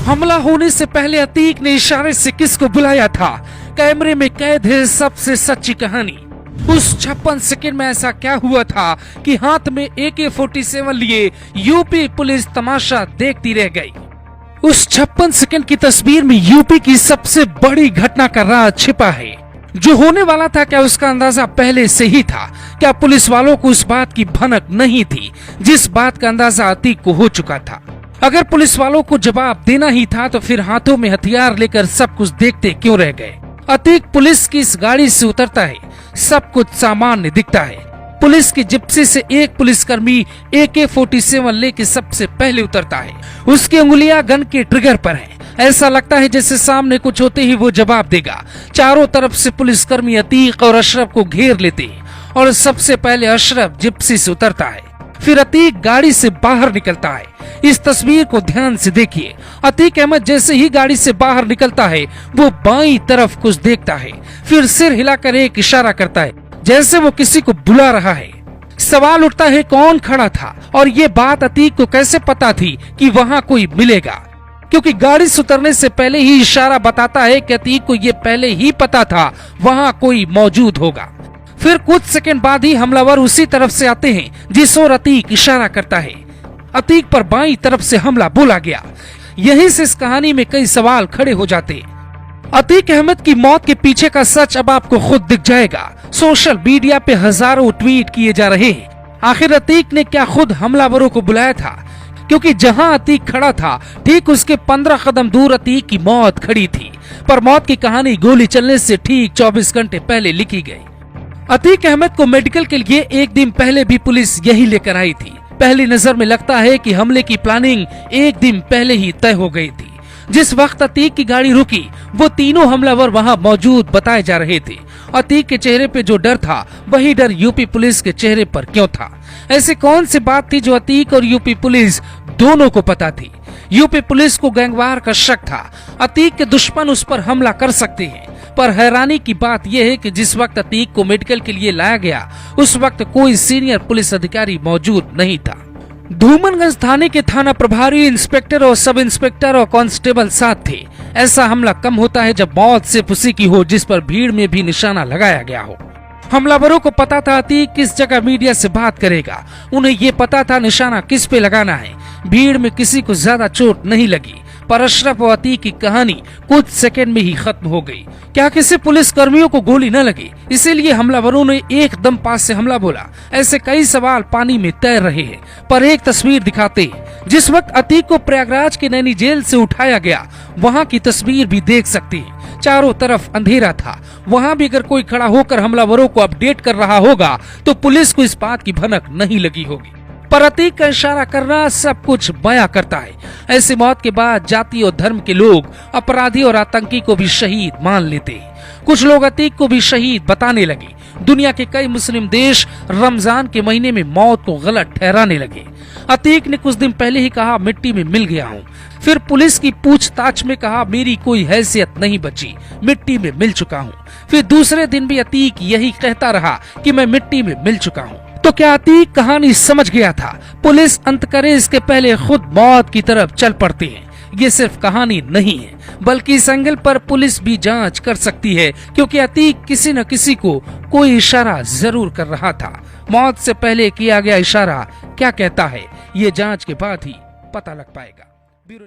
हमला होने से पहले अतीक ने इशारे से किसको बुलाया था? कैमरे में कैद है सबसे सच्ची कहानी। उस 56 सेकंड में ऐसा क्या हुआ था कि हाथ में AK-47 लिए यूपी पुलिस तमाशा देखती रह गई। उस 56 सेकंड की तस्वीर में यूपी की सबसे बड़ी घटना का राज छिपा है। जो होने वाला था क्या उसका अंदाजा पहले से ही था? क्या पुलिस वालों को उस बात की भनक नहीं थी जिस बात का अंदाजा अतीक को हो चुका था? अगर पुलिस वालों को जवाब देना ही था तो फिर हाथों में हथियार लेकर सब कुछ देखते क्यों रह गए? अतीक पुलिस की इस गाड़ी से उतरता है, सब कुछ सामान्य दिखता है। पुलिस की जिप्सी से एक पुलिसकर्मी AK-47 लेके सबसे पहले उतरता है। उसकी उंगलियां गन के ट्रिगर पर हैं। ऐसा लगता है जैसे सामने कुछ होते ही वो जवाब देगा। चारों तरफ से पुलिसकर्मी अतीक और अशरफ को घेर लेते हैं और सबसे पहले अशरफ जिप्सी से उतरता है, फिर अतीक गाड़ी से बाहर निकलता है। इस तस्वीर को ध्यान से देखिए। अतीक अहमद जैसे ही गाड़ी से बाहर निकलता है वो बाईं तरफ कुछ देखता है, फिर सिर हिलाकर एक इशारा करता है जैसे वो किसी को बुला रहा है। सवाल उठता है कौन खड़ा था और ये बात अतीक को कैसे पता थी कि वहाँ कोई मिलेगा, क्योंकि गाड़ी से उतरने से पहले ही इशारा बताता है कि अतीक को ये पहले ही पता था वहाँ कोई मौजूद होगा। फिर कुछ सेकंड बाद ही हमलावर उसी तरफ से आते हैं जिस ओर अतीक इशारा करता है। अतीक पर बाईं तरफ से हमला बोला गया। यहीं से इस कहानी में कई सवाल खड़े हो जाते। अतीक अहमद की मौत के पीछे का सच अब आपको खुद दिख जाएगा। सोशल मीडिया पे हजारों ट्वीट किए जा रहे हैं। आखिर अतीक ने क्या खुद हमलावरों को बुलाया था? क्योंकि जहां अतीक खड़ा था ठीक उसके 15 कदम दूर अतीक की मौत खड़ी थी, पर मौत की कहानी गोली चलने से ठीक 24 घंटे पहले लिखी गई। अतीक अहमद को मेडिकल के लिए एक दिन पहले भी पुलिस यही लेकर आई थी। पहली नजर में लगता है कि हमले की प्लानिंग एक दिन पहले ही तय हो गई थी। जिस वक्त अतीक की गाड़ी रुकी वो तीनों हमलावर वहां मौजूद बताए जा रहे थे। अतीक के चेहरे पे जो डर था वही डर यूपी पुलिस के चेहरे पर क्यों था? ऐसी कौन सी बात थी जो अतीक और यूपी पुलिस दोनों को पता थी? यूपी पुलिस को गैंगवार का शक था। अतीक के दुश्मन उस पर हमला कर सकते हैं, पर हैरानी की बात यह है कि जिस वक्त अतीक को मेडिकल के लिए लाया गया उस वक्त कोई सीनियर पुलिस अधिकारी मौजूद नहीं था। धूमनगंज थाने के थाना प्रभारी, इंस्पेक्टर और सब इंस्पेक्टर और कांस्टेबल साथ थे। ऐसा हमला कम होता है जब मौत सिर्फ उसी की हो जिस पर भीड़ में भी निशाना लगाया गया हो। हमलावरों को पता था अतीक किस जगह मीडिया से बात करेगा। उन्हें ये पता था निशाना किस पे लगाना है। भीड़ में किसी को ज्यादा चोट नहीं लगी, पर अशरफ और अतीक की कहानी कुछ सेकंड में ही खत्म हो गई। क्या किसी पुलिस कर्मियों को गोली न लगी इसीलिए हमलावरों ने एकदम पास से हमला बोला? ऐसे कई सवाल पानी में तैर रहे हैं, पर एक तस्वीर दिखाते हैं। जिस वक्त अतीक को प्रयागराज की नैनी जेल से उठाया गया वहाँ की तस्वीर भी देख सकते हैं। चारों तरफ अंधेरा था। वहाँ भी अगर कोई खड़ा होकर हमलावरों को अपडेट कर रहा होगा तो पुलिस को इस बात की भनक नहीं लगी होगी, पर अतीक का इशारा करना सब कुछ बयां करता है। ऐसी मौत के बाद जाति और धर्म के लोग अपराधी और आतंकी को भी शहीद मान लेते हैं। कुछ लोग अतीक को भी शहीद बताने लगे। दुनिया के कई मुस्लिम देश रमजान के महीने में मौत को गलत ठहराने लगे। अतीक ने कुछ दिन पहले ही कहा मिट्टी में मिल गया हूँ। फिर पुलिस की पूछताछ में कहा मेरी कोई हैसियत नहीं बची, मिट्टी में मिल चुका हूँ। फिर दूसरे दिन भी अतीक यही कहता रहा कि मैं मिट्टी में मिल चुका हूँ। तो क्या अतीक कहानी समझ गया था? पुलिस अंत करे इसके पहले खुद मौत की तरफ चल पड़ती है। ये सिर्फ कहानी नहीं है, बल्कि इस एंगल पर पुलिस भी जांच कर सकती है, क्योंकि अतीक किसी न किसी को कोई इशारा जरूर कर रहा था। मौत से पहले किया गया इशारा क्या कहता है ये जांच के बाद ही पता लग पाएगा। ब्यूरो